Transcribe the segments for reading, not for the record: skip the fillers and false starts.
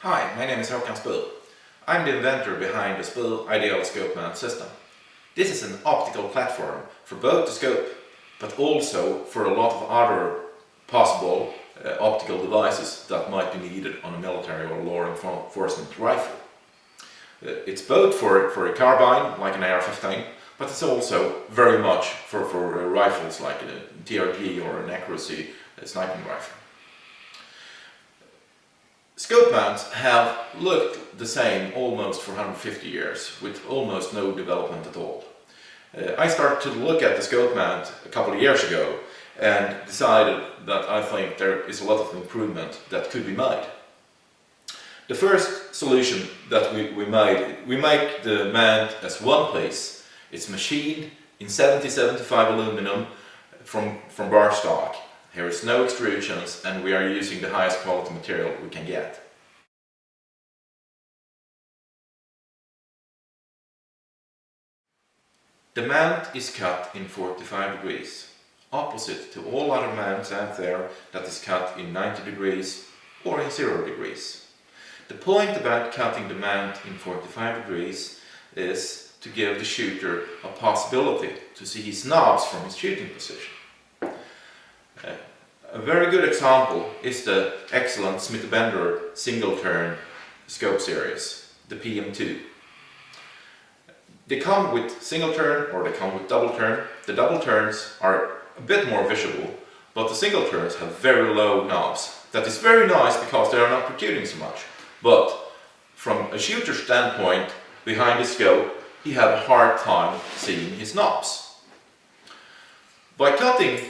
Hi, my name is Håkan Spuhr. I'm the inventor behind the Spuhr Ideal Scope Mount system. This is an optical platform for both the scope, but also for a lot of other possible optical devices that might be needed on a military or law enforcement rifle. It's both for a carbine, like an AR-15, but it's also very much for rifles like a TRG or an accuracy sniping rifle. Scope mounts have looked the same almost for 150 years, with almost no development at all. I started to look at the scope mount a couple of years ago and decided that I think there is a lot of improvement that could be made. The first solution that we make the mount as one piece. It's machined in 70-75 aluminum from bar stock. There is no extrusions, and we are using the highest quality material we can get. The mount is cut in 45 degrees, opposite to all other mounts out there that is cut in 90 degrees or in 0 degrees. The point about cutting the mount in 45 degrees is to give the shooter a possibility to see his knobs from his shooting position. A very good example is the excellent Smith & Bender single-turn scope series, the PM2. They come with single-turn or they come with double-turn. The double-turns are a bit more visible, but the single-turns have very low knobs. That is very nice because they are not protruding so much. But from a shooter standpoint, behind the scope, he has a hard time seeing his knobs. By cutting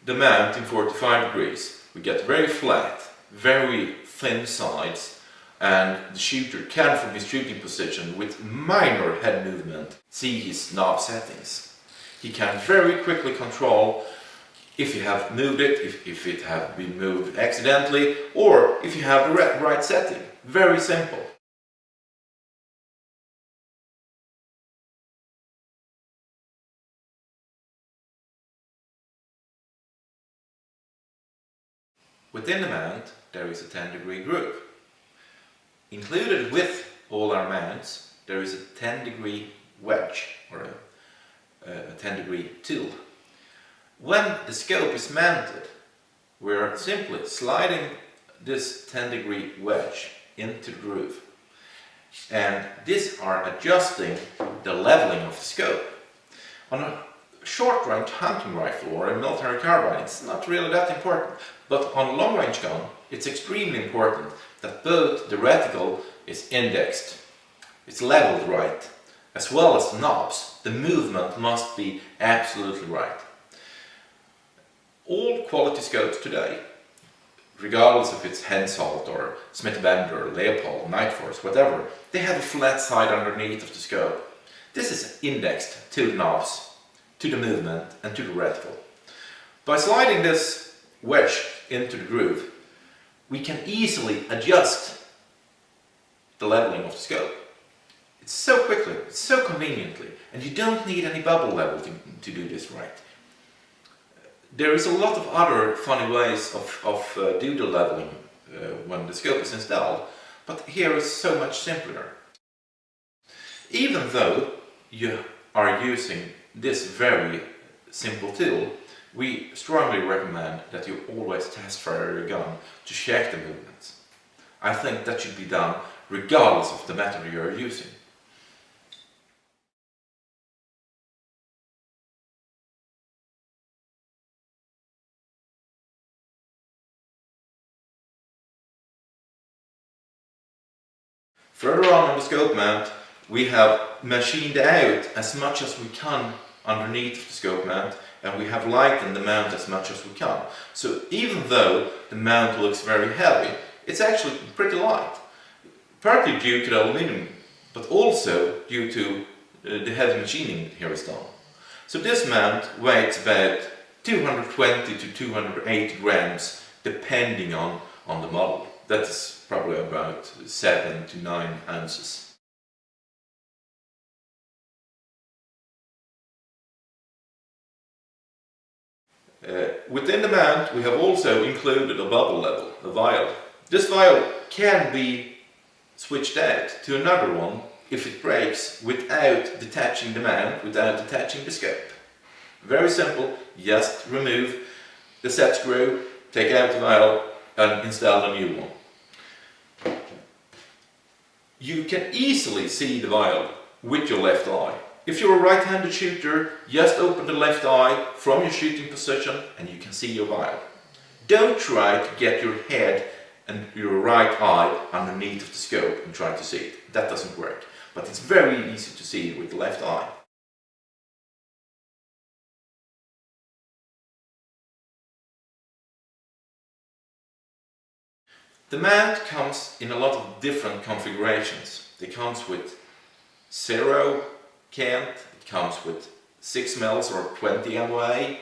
the mount in 45 degrees, we get very flat, very thin sides, and the shooter can, from his shooting position, with minor head movement, see his knob settings. He can very quickly control if you have moved it, if it have been moved accidentally, or if you have the right setting. Very simple. Within the mount there is a 10-degree groove. Included with all our mounts there is a 10-degree wedge or a 10-degree tool. When the scope is mounted, we are simply sliding this 10-degree wedge into the groove, and these are adjusting the leveling of the scope. On a short-range hunting rifle or a military carbine, it's not really that important, but on a long-range gun it's extremely important that both the reticle is indexed, it's leveled right, as well as the knobs. The movement must be absolutely right. All quality scopes today, regardless if it's Hensoldt or Smith & Bender, Leopold, Nightforce, whatever, they have a flat side underneath of the scope. This is indexed to the knobs, to the movement and to the reticle. By sliding this wedge into the groove, we can easily adjust the leveling of the scope. It's so quickly, it's so conveniently, and you don't need any bubble level to do this right. There is a lot of other funny ways of do the leveling when the scope is installed, but here is so much simpler. Even though you are using this very simple tool, we strongly recommend that you always test fire your gun to check the movements. I think that should be done regardless of the method you are using. Further on the scope mount, we have machined out as much as we can underneath the scope mount, and we have lightened the mount as much as we can. So even though the mount looks very heavy, it's actually pretty light. Partly due to the aluminum, but also due to the heavy machining here is done. So this mount weighs about 220 to 280 grams depending on the model. That's probably about 7 to 9 ounces. Within the mount we have also included a bubble level, a vial. This vial can be switched out to another one if it breaks without detaching the mount, without detaching the scope. Very simple, just remove the set screw, take out the vial and install a new one. You can easily see the vial with your left eye. If you're a right-handed shooter, just open the left eye from your shooting position and you can see your vial. Don't try to get your head and your right eye underneath of the scope and try to see it. That doesn't work. But it's very easy to see with the left eye. The mount comes in a lot of different configurations. It comes with 0 cant, it comes with 6 mils or 20 MOA,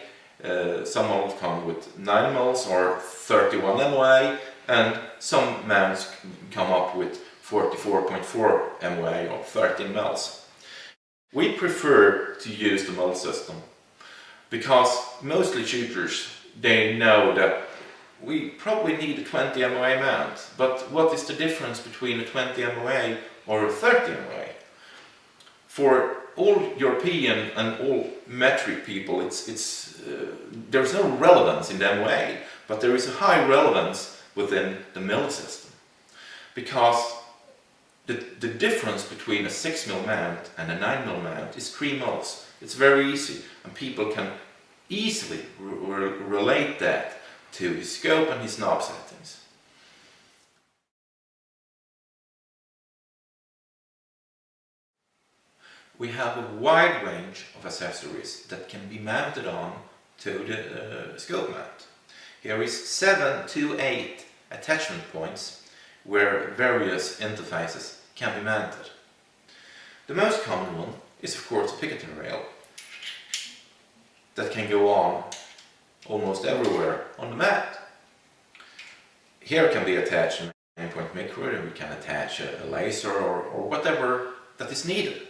some models come with 9 mils or 31 MOA, and some mounts come up with 44.4 MOA or 13 mils. We prefer to use the mil system because mostly shooters, they know that we probably need a 20 MOA mount, but what is the difference between a 20 MOA or a 30 MOA? For all European and all metric people, there's no relevance in the MOA, but there is a high relevance within the mil system. Because the difference between a 6 mil mount and a 9 mil mount is 3 mils. It's very easy, and people can easily relate that to his scope and his knob settings. We have a wide range of accessories that can be mounted on to the scope mount. Here is 7 to 8 attachment points where various interfaces can be mounted. The most common one is of course a Picatinny rail that can go on almost everywhere on the mat. Here can be attached an aimpoint micro, and we can attach a laser or whatever that is needed.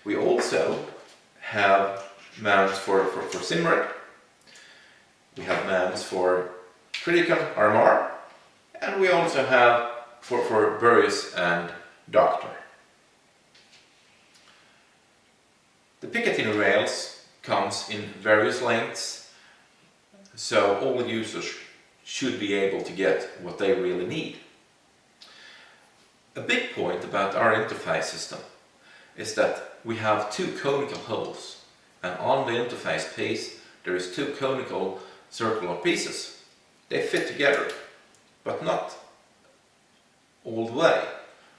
We also have mounts for Simrad, we have mounts for critical RMR, and we also have for Burris and Doctor. The Picatinny rails comes in various lengths, so all the users should be able to get what they really need. A big point about our interface system is that we have 2 conical holes, and on the interface piece there is 2 conical circular pieces. They fit together, but not all the way.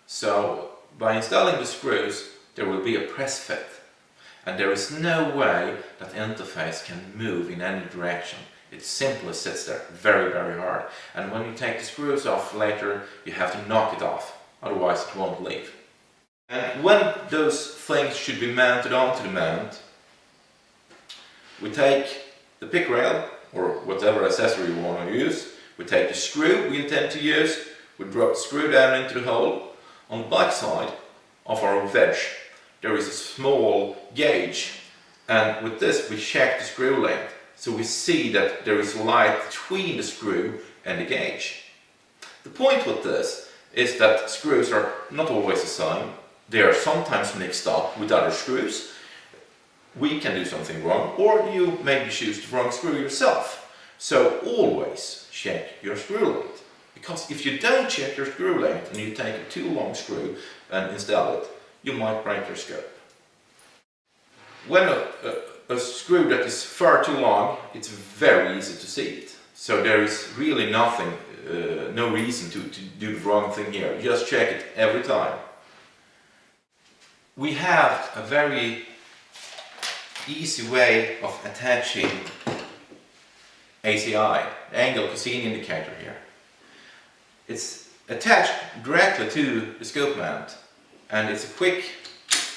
So by installing the screws there will be a press fit, and there is no way that the interface can move in any direction. It simply sits there very hard, and when you take the screws off later you have to knock it off, otherwise it won't leave. And when those things should be mounted onto the mount, we take the pick rail or whatever accessory you want to use, we take the screw we intend to use, we drop the screw down into the hole. On the back side of our wedge there is a small gauge, and with this we check the screw length, so we see that there is light between the screw and the gauge. The point with this is that screws are not always the same. They are sometimes mixed up with other screws. We can do something wrong, or you maybe choose the wrong screw yourself. So always check your screw length, because if you don't check your screw length and you take a too long screw and install it, you might break your scope. When a screw that is far too long, it's very easy to see it. So there is really nothing, no reason to do the wrong thing here. Just check it every time. We have a very easy way of attaching ACI, angle Cassini indicator here. It's attached directly to the scope mount, and it's a quick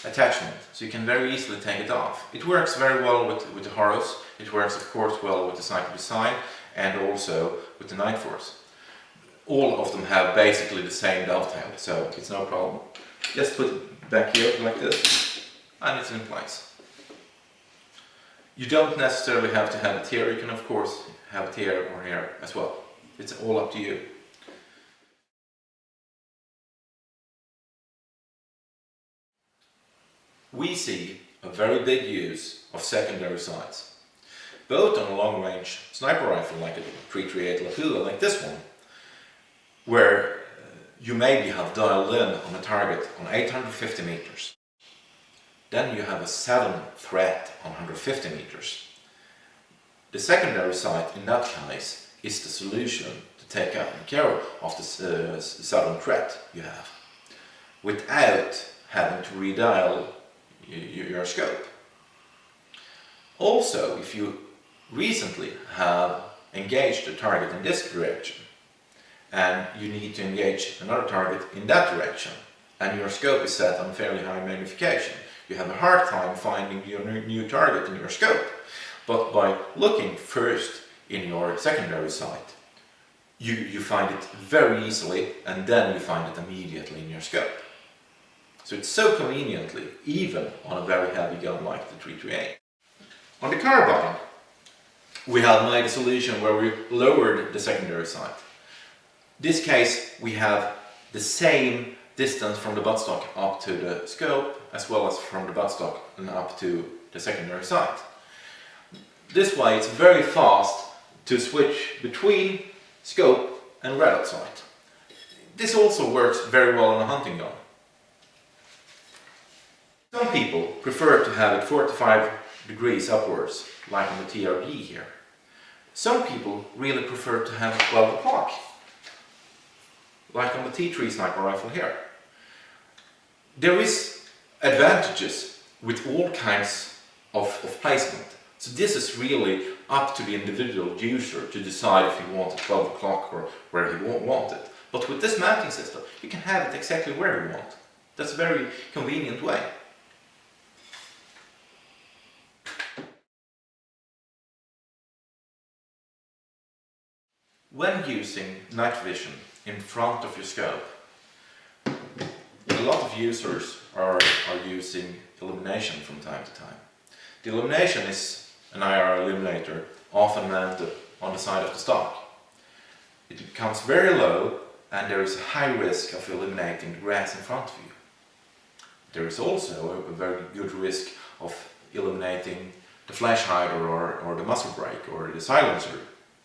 attachment, so you can very easily take it off. It works very well with the Horus, it works of course well with the Sako design and also with the Nightforce. All of them have basically the same dovetail, so it's no problem. Just put it back here like this, and it's in place. You don't necessarily have to have it here, you can of course have it here or here as well. It's all up to you. we see a very big use of secondary sights, both on a long-range sniper rifle like a 338 Lapula, like this one, where you maybe have dialed in on a target on 850 meters. Then you have a sudden threat on 150 meters. The secondary sight in that case is the solution to take care of the sudden threat you have, without having to redial your scope. Also, if you recently have engaged a target in this direction and you need to engage another target in that direction and your scope is set on fairly high magnification, you have a hard time finding your new target in your scope. But by looking first in your secondary sight, you find it very easily, and then you find it immediately in your scope. So it's so conveniently, even on a very heavy gun like the 338. On the carbine, we have made a solution where we lowered the secondary sight. In this case, we have the same distance from the buttstock up to the scope, as well as from the buttstock and up to the secondary sight. This way it's very fast to switch between scope and red dot sight. This also works very well on a hunting gun. Some people prefer to have it 45 degrees upwards, like on the TRG here. Some people really prefer to have it 12 o'clock, like on the T3 sniper rifle here. There is advantages with all kinds of placement. So this is really up to the individual user to decide if he wants it 12 o'clock or where he won't want it. But with this mounting system, you can have it exactly where you want. That's a very convenient way. When using night vision in front of your scope, a lot of users are using illumination from time to time. The illumination is an IR illuminator, often mounted on the side of the stock. It comes very low and there is a high risk of illuminating the grass in front of you. There is also a very good risk of illuminating the flash hider or the muzzle brake or the silencer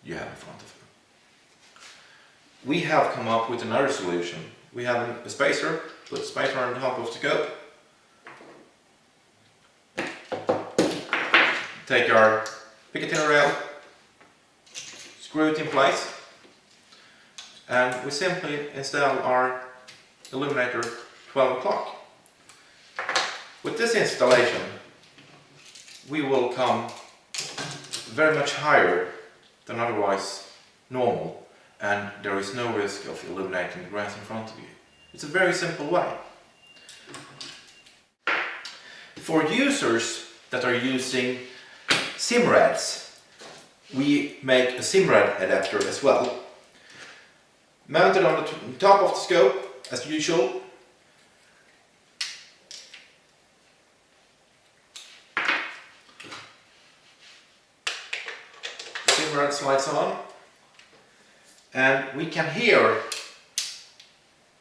you have in front of you. We have come up with another solution. We have a spacer, put a spacer on the top of the scope. Take our Picatinny rail, screw it in place, and we simply install our illuminator 12 o'clock. With this installation, we will come very much higher than otherwise normal, and there is no risk of illuminating the grass in front of you. It's a very simple way. For users that are using SIMRADs, we make a SIMRAD adapter as well. Mounted on the top of the scope, as usual. The SIMRAD slides on, and we can hear,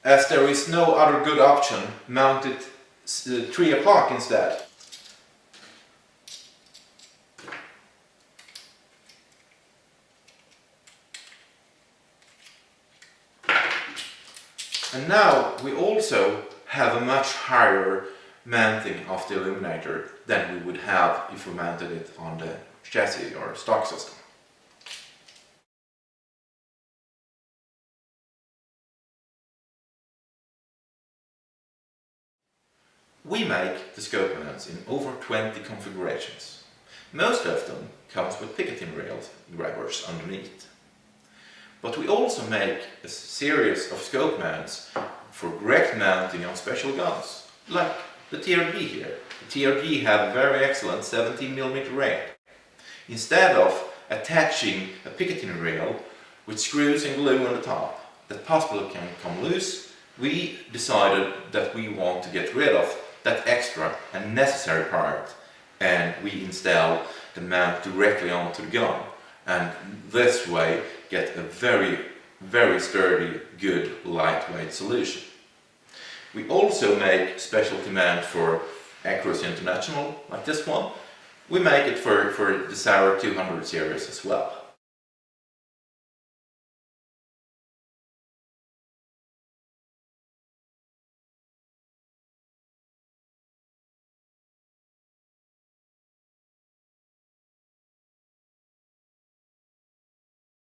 as there is no other good option, mount it 3 o'clock instead. And now we also have a much higher mounting of the illuminator than we would have if we mounted it on the chassis or stock system. We make the scope mounts in over 20 configurations. Most of them comes with Picatinny rail grabbers underneath. But we also make a series of scope mounts for direct mounting on special guns, like the TRG here. The TRG have a very excellent 17mm rail. Instead of attaching a Picatinny rail with screws and glue on the top that possibly can come loose, we decided that we want to get rid of that extra and necessary part, and we install the mount directly onto the gun, and this way get a very sturdy, good, lightweight solution. We also make specialty mounts for Accuracy International, like this one, we make it for the Sauer 200 series as well.